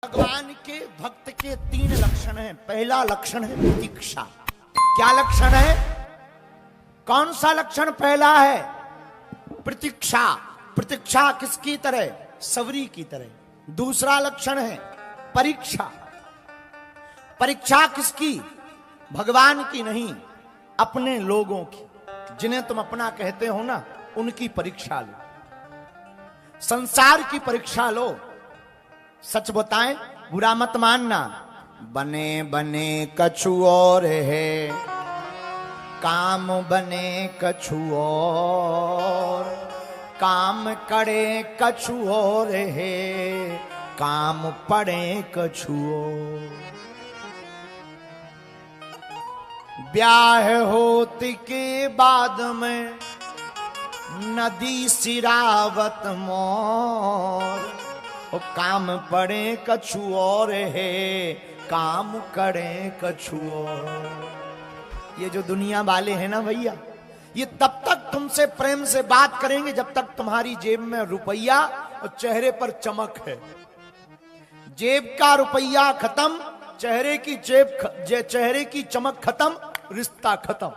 भगवान के भक्त के तीन लक्षण हैं। पहला लक्षण है प्रतीक्षा। क्या लक्षण है? कौन सा लक्षण पहला है? प्रतीक्षा। प्रतीक्षा किसकी तरह? सवरी की तरह। दूसरा लक्षण है परीक्षा। परीक्षा किसकी? भगवान की नहीं, अपने लोगों की, जिन्हें तुम अपना कहते हो ना, उनकी परीक्षा लो। संसार की परीक्षा लो। सच बताएं, बुरा मत मानना। बने बने कछु और है, काम बने कछु और, काम करे कछु और है, काम पड़े कछु और। ब्याह होती के बाद में नदी सिरावत मोर, ओ काम पड़े कछु और है, काम करे कछु और। ये जो दुनिया वाले हैं ना भैया, ये तब तक तुमसे प्रेम से बात करेंगे जब तक तुम्हारी जेब में रुपया और चेहरे पर चमक है। जेब का रुपया खत्म, चेहरे की चमक खत्म, रिश्ता खत्म।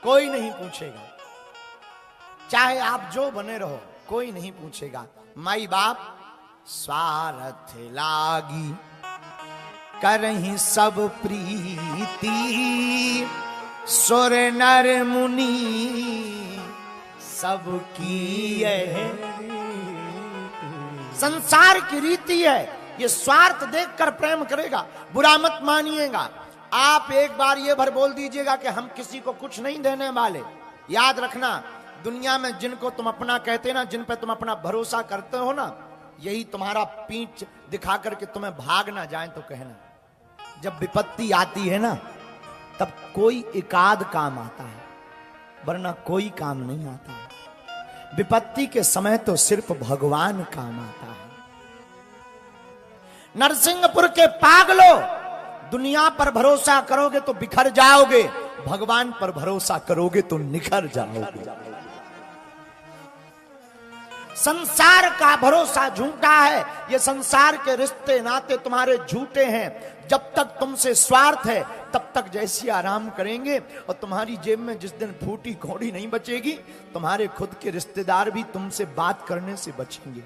कोई नहीं पूछेगा, चाहे आप जो बने रहो, कोई नहीं पूछेगा। माई बाप स्वार्थ लागी करही सब प्रीति, सुर नर मुनि सबकी यह संसार की रीति है। ये स्वार्थ देखकर प्रेम करेगा। बुरा मत मानिएगा। आप एक बार ये भर बोल दीजिएगा कि हम किसी को कुछ नहीं देने वाले। याद रखना, दुनिया में जिनको तुम अपना कहते ना, जिन पे तुम अपना भरोसा करते हो ना, यही तुम्हारा पीठ दिखा करके तुम्हें भाग ना जाए तो कहना। जब विपत्ति आती है ना, तब कोई एकाध काम आता है, वरना कोई काम नहीं आता है। विपत्ति के समय तो सिर्फ भगवान काम आता है। नरसिंहपुर के पागलो, दुनिया पर भरोसा करोगे तो बिखर जाओगे, भगवान पर भरोसा करोगे तो निखर जाओगे। संसार का भरोसा झूठा है। ये संसार के रिश्ते नाते तुम्हारे झूठे हैं। जब तक तुमसे स्वार्थ है, तब तक जैसी आराम करेंगे, और तुम्हारी जेब में जिस दिन फूटी कौड़ी नहीं बचेगी, तुम्हारे खुद के रिश्तेदार भी तुमसे बात करने से बचेंगे।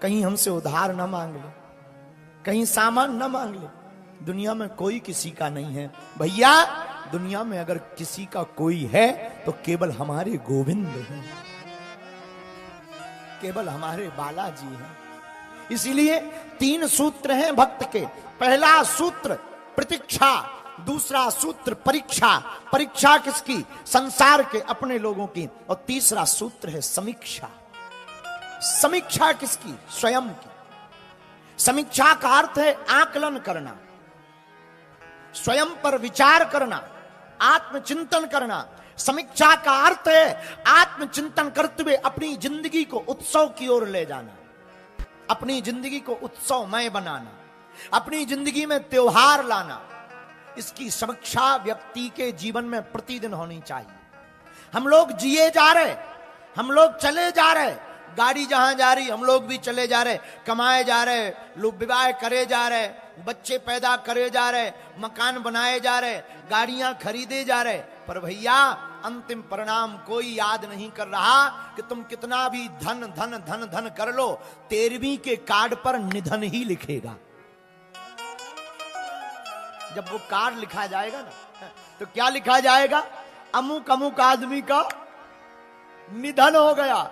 कहीं हमसे उधार न मांग ले, कहीं सामान न मांग ले। दुनिया में कोई किसी का नहीं है भैया। दुनिया में अगर किसी का कोई है तो केवल हमारे गोविंद हैं, केवल हमारे बालाजी हैं। इसीलिए तीन सूत्र हैं भक्त के। पहला सूत्र प्रतीक्षा, दूसरा सूत्र परीक्षा। परीक्षा किसकी? संसार के, अपने लोगों की। और तीसरा सूत्र है समीक्षा। समीक्षा किसकी? स्वयं की। समीक्षा का अर्थ है आकलन करना, स्वयं पर विचार करना, आत्मचिंतन करना। समीक्षा का अर्थ है आत्मचिंतन करते हुए अपनी जिंदगी को उत्सव की ओर ले जाना, अपनी जिंदगी को उत्सवमय बनाना, अपनी जिंदगी में त्योहार लाना। इसकी समीक्षा व्यक्ति के जीवन में प्रतिदिन होनी चाहिए। हम लोग जिए जा रहे, हम लोग चले जा रहे, गाड़ी जहां जा रही हम लोग भी चले जा रहे, कमाए जा रहे, लोग विवाह करे जा रहे, बच्चे पैदा करे जा रहे, मकान बनाए जा रहे, गाड़ियां खरीदे जा रहे। पर भैया अंतिम परिणाम कोई याद नहीं कर रहा कि तुम कितना भी धन धन धन धन कर लो, 13वीं के कार्ड पर निधन ही लिखेगा। जब वो कार्ड लिखा जाएगा ना, तो क्या लिखा जाएगा? अमुक अमुक आदमी का निधन हो गया।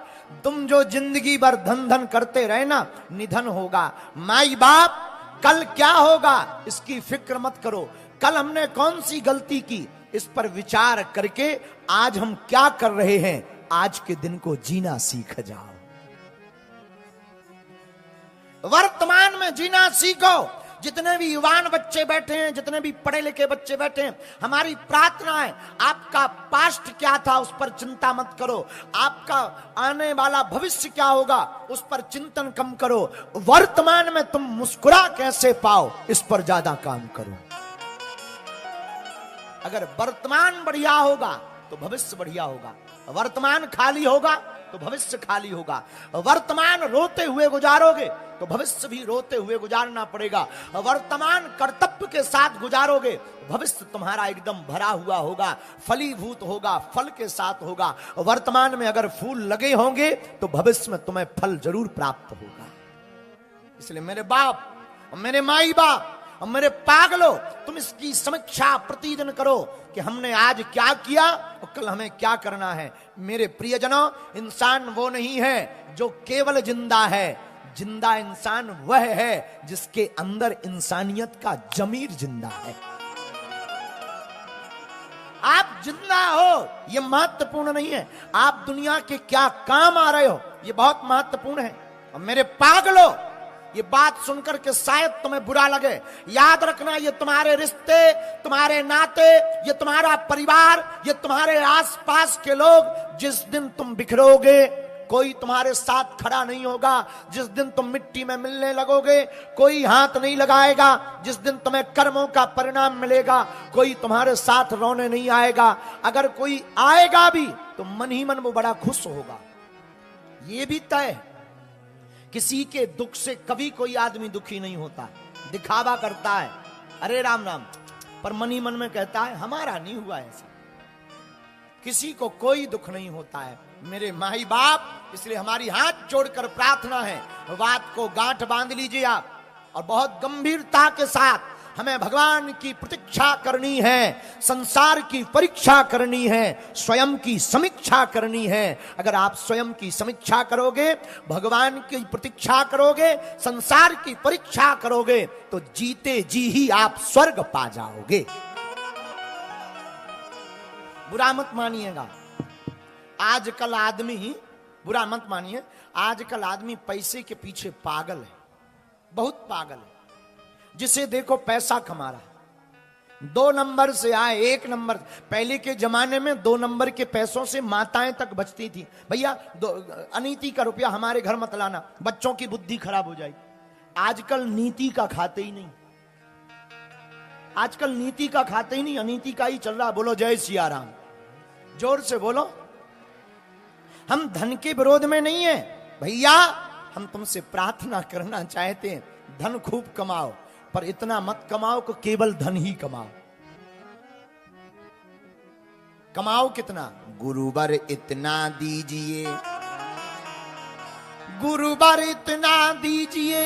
तुम जो जिंदगी भर धन धन करते रहे ना, निधन होगा। माई बाप, कल क्या होगा इसकी फिक्र मत करो। कल हमने कौन सी गलती की, इस पर विचार करके आज हम क्या कर रहे हैं, आज के दिन को जीना सीख जाओ। वर्तमान में जीना सीखो। जितने भी युवान बच्चे बैठे हैं, जितने भी पढ़े लिखे बच्चे बैठे हैं, हमारी प्रार्थना है, आपका पास्ट क्या था उस पर चिंता मत करो, आपका आने वाला भविष्य क्या होगा उस पर चिंतन कम करो। वर्तमान में तुम मुस्कुरा कैसे पाओ, इस पर ज्यादा काम करो। अगर वर्तमान बढ़िया होगा तो भविष्य बढ़िया होगा। वर्तमान खाली होगा तो भविष्य खाली होगा। वर्तमान रोते हुए गुजारोगे तो भविष्य भी रोते हुए गुजारना पड़ेगा। वर्तमान कर्तव्य के साथ गुजारोगे, भविष्य तुम्हारा एकदम भरा हुआ होगा, फलीभूत होगा, फल के साथ होगा। वर्तमान में अगर फूल लगे होंगे तो भविष्य में तुम्हें फल जरूर प्राप्त होगा। इसलिए मेरे बाप, मेरे माई बाप और मेरे पागलो, तुम इसकी समीक्षा प्रतिदिन करो कि हमने आज क्या किया और कल हमें क्या करना है। मेरे प्रियजनों, इंसान वो नहीं है जो केवल जिंदा है। जिंदा इंसान वह है जिसके अंदर इंसानियत का जमीर जिंदा है। आप जिंदा हो ये महत्वपूर्ण नहीं है, आप दुनिया के क्या काम आ रहे हो ये बहुत महत्वपूर्ण है। और मेरे पागलो, ये बात सुनकर के शायद तुम्हें बुरा लगे, याद रखना ये तुम्हारे रिश्ते, तुम्हारे नाते, ये तुम्हारा परिवार, ये तुम्हारे आसपास के लोग, जिस दिन तुम बिखरोगे कोई तुम्हारे साथ खड़ा नहीं होगा। जिस दिन तुम मिट्टी में मिलने लगोगे कोई हाथ नहीं लगाएगा। जिस दिन तुम्हें कर्मों का परिणाम मिलेगा कोई तुम्हारे साथ रोने नहीं आएगा। अगर कोई आएगा भी तो मन ही मन वो बड़ा खुश होगा। ये भी तय, किसी के दुख से कभी कोई आदमी दुखी नहीं होता, दिखावा करता है अरे राम राम, पर मन ही मन में कहता है हमारा नहीं हुआ ऐसा। किसी को कोई दुख नहीं होता है मेरे माई बाप। इसलिए हमारी हाथ जोड़कर प्रार्थना है, बात को गांठ बांध लीजिए आप, और बहुत गंभीरता के साथ हमें भगवान की प्रतीक्षा करनी है, संसार की परीक्षा करनी है, स्वयं की समीक्षा करनी है। अगर आप स्वयं की समीक्षा करोगे, भगवान की प्रतीक्षा करोगे, संसार की परीक्षा करोगे तो जीते जी ही आप स्वर्ग पा जाओगे। बुरा मत मानिएगा, आजकल आदमी, बुरा मत मानिए, आजकल आदमी पैसे के पीछे पागल है, बहुत पागल है। जिसे देखो पैसा कमा रहा है, 2 नंबर से आए 1 नंबर। पहले के जमाने में 2 नंबर के पैसों से माताएं तक बचती थी। भैया अनीति का रुपया हमारे घर मत लाना, बच्चों की बुद्धि खराब हो जाएगी। आजकल नीति का खाते ही नहीं, आजकल नीति का खाते ही नहीं, अनीति का ही चल रहा। बोलो जय सिया राम, जोर से बोलो। हम धन के विरोध में नहीं है भैया, हम तुमसे प्रार्थना करना चाहते हैं धन खूब कमाओ, पर इतना मत कमाओ कि केवल धन ही कमाओ। कमाओ कितना? गुरुवर इतना दीजिए, गुरुवर इतना दीजिए,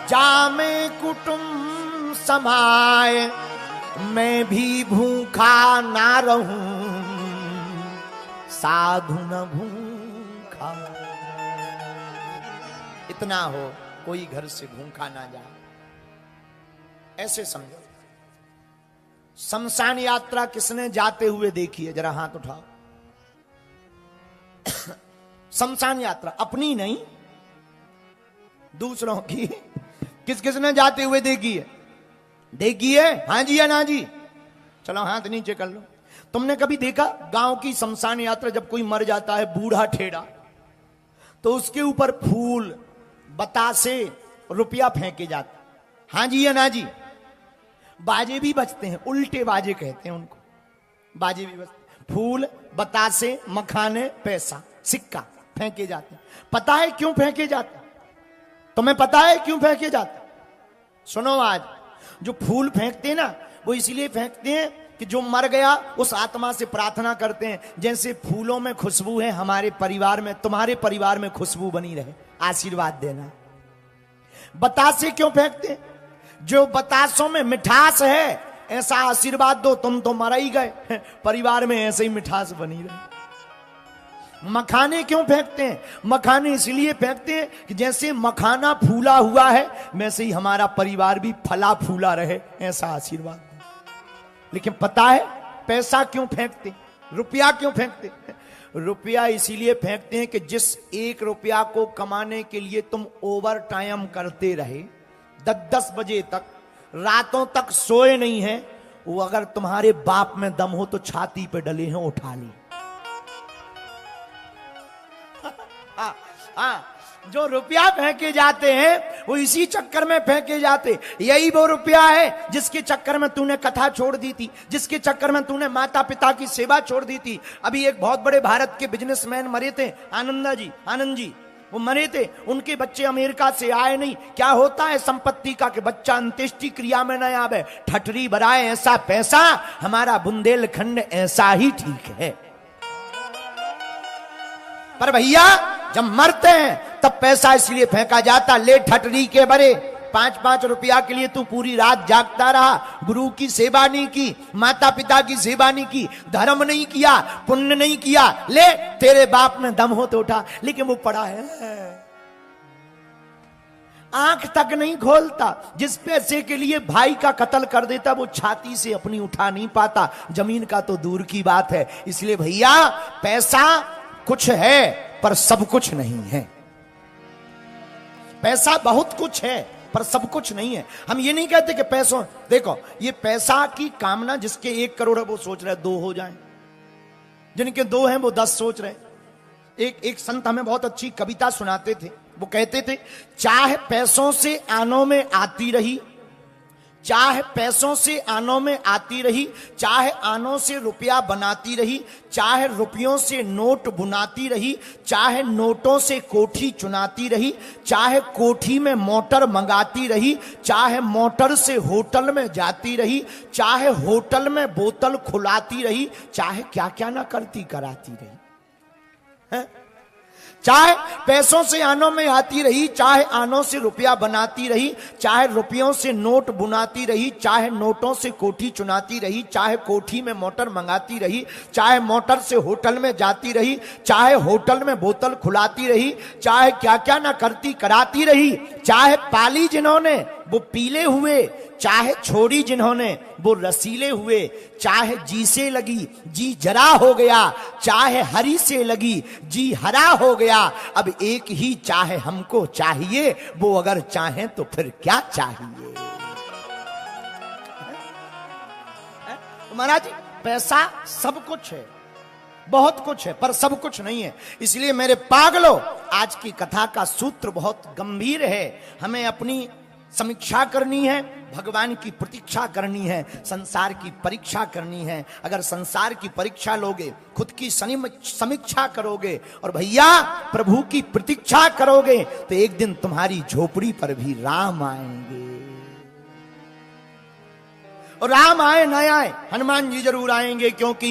जामे कुटुंब समाए, मैं भी भूखा ना रहूं, साधु न भूखा। इतना हो कोई घर से भूखा ना जाए, ऐसे समझो। शमशान यात्रा किसने जाते हुए देखी है? जरा हाथ उठाओ। शमशान यात्रा अपनी नहीं, दूसरों की। किस किसने जाते हुए देखी है? देखी है? हाँ जी या ना जी? चलो हाथ नीचे कर लो। तुमने कभी देखा गांव की शमशान यात्रा, जब कोई मर जाता है बूढ़ा ठेड़ा, तो उसके ऊपर फूल, बतासे, रुपया फेंके जाते? हाँ जी या ना जी? बाजे भी बजते हैं, उल्टे बाजे कहते हैं उनको, बाजे भी बजते, फूल, बतासे, मखाने, पैसा, सिक्का फेंके जाते हैं। पता है क्यों फेंके जाते? तुम्हें पता है क्यों फेंके जाते? सुनो, आज जो फूल फेंकते हैं ना, वो इसलिए फेंकते हैं कि जो मर गया उस आत्मा से प्रार्थना करते हैं, जैसे फूलों में खुशबू है हमारे परिवार में, तुम्हारे परिवार में खुशबू बनी रहे, आशीर्वाद देना। बतासे क्यों फेंकते हैं? जो बतासों में मिठास है, ऐसा आशीर्वाद दो, तुम तो मर ही गए, परिवार में ऐसे ही मिठास बनी रहे। मखाने क्यों फेंकते हैं? मखाने इसलिए फेंकते हैं कि जैसे मखाना फूला हुआ है वैसे ही हमारा परिवार भी फला फूला रहे, ऐसा आशीर्वाद। लेकिन पता है पैसा क्यों फेंकते? रुपया क्यों फेंकते? रुपया इसीलिए फेंकते हैं कि जिस 1 रुपया को कमाने के लिए तुम ओवर टाइम करते रहे, 10-10 बजे तक, रातों तक सोए नहीं है, वो अगर तुम्हारे बाप में दम हो तो छाती पे डले हैं, उठा ली। हाँ, जो रुपया फेंके जाते हैं वो इसी चक्कर में फेंके जाते। यही वो रुपया है जिसके चक्कर में तूने कथा छोड़ दी थी, जिसके चक्कर में तूने माता पिता की सेवा छोड़ दी थी। अभी एक बहुत बड़े भारत के बिजनेसमैन मरे थे, आनंद जी वो मरे थे, उनके बच्चे अमेरिका से आए नहीं। क्या होता है संपत्ति का कि बच्चा अंत्येष्टि क्रिया में न आवे, ठटरी बराए ऐसा पैसा, हमारा बुंदेलखंड ऐसा ही ठीक है। पर भैया जब मरते हैं तब पैसा इसलिए फेंका जाता, ले ठटरी के बरे, 5-5 रुपया के लिए तू पूरी रात जागता रहा, गुरु की सेवा नहीं की, माता पिता की सेवा नहीं की, धर्म नहीं किया, पुण्य नहीं किया, ले तेरे बाप में दम हो तो उठा। लेकिन वो पड़ा है, आंख तक नहीं खोलता। जिस पैसे के लिए भाई का कत्ल कर देता वो छाती से अपनी उठा नहीं पाता, जमीन का तो दूर की बात है। इसलिए भैया पैसा कुछ है पर सब कुछ नहीं है। पैसा बहुत कुछ है पर सब कुछ नहीं है। हम ये नहीं कहते कि पैसों, देखो ये पैसा की कामना, जिसके 1 करोड़ है वो सोच रहे 2 हो जाएं, जिनके 2 हैं वो 10 सोच रहे। एक संत हमें बहुत अच्छी कविता सुनाते थे, वो कहते थे, चाहे पैसों से आनों में आती रही, चाहे पैसों से आनों में आती रही, चाहे आनों से रुपया बनाती रही, चाहे रुपयों से नोट बुनाती रही, चाहे नोटों से कोठी चुनाती रही, चाहे कोठी में मोटर मंगाती रही, चाहे मोटर से होटल में जाती रही, चाहे होटल में बोतल खुलाती रही, चाहे क्या क्या ना करती कराती रही है? चाहे पैसों से आनों में आती रही, चाहे आनों से रुपया बनाती रही, चाहे रुपयों से नोट बुनाती रही, चाहे नोटों से कोठी चुनाती रही, चाहे कोठी में मोटर मंगाती रही, चाहे मोटर से होटल में जाती रही, चाहे होटल में बोतल खुलाती रही, चाहे क्या क्या ना करती कराती रही, चाहे पाली जिन्होंने वो पीले हुए, चाहे छोड़ी जिन्होंने वो रसीले हुए, चाहे जी से लगी जी जरा हो गया, चाहे हरी से लगी जी हरा हो गया, अब एक ही चाहे हमको चाहिए, वो अगर चाहें तो फिर क्या चाहिए। महाराज पैसा सब कुछ है, बहुत कुछ है पर सब कुछ नहीं है। इसलिए मेरे पागलों, आज की कथा का सूत्र बहुत गंभीर है। हमें अपनी समीक्षा करनी है, भगवान की प्रतीक्षा करनी है, संसार की परीक्षा करनी है। अगर संसार की परीक्षा लोगे, खुद की समीक्षा करोगे और भैया प्रभु की प्रतीक्षा करोगे तो एक दिन तुम्हारी झोपड़ी पर भी राम आएंगे। और राम आए न आए, हनुमान जी जरूर आएंगे, क्योंकि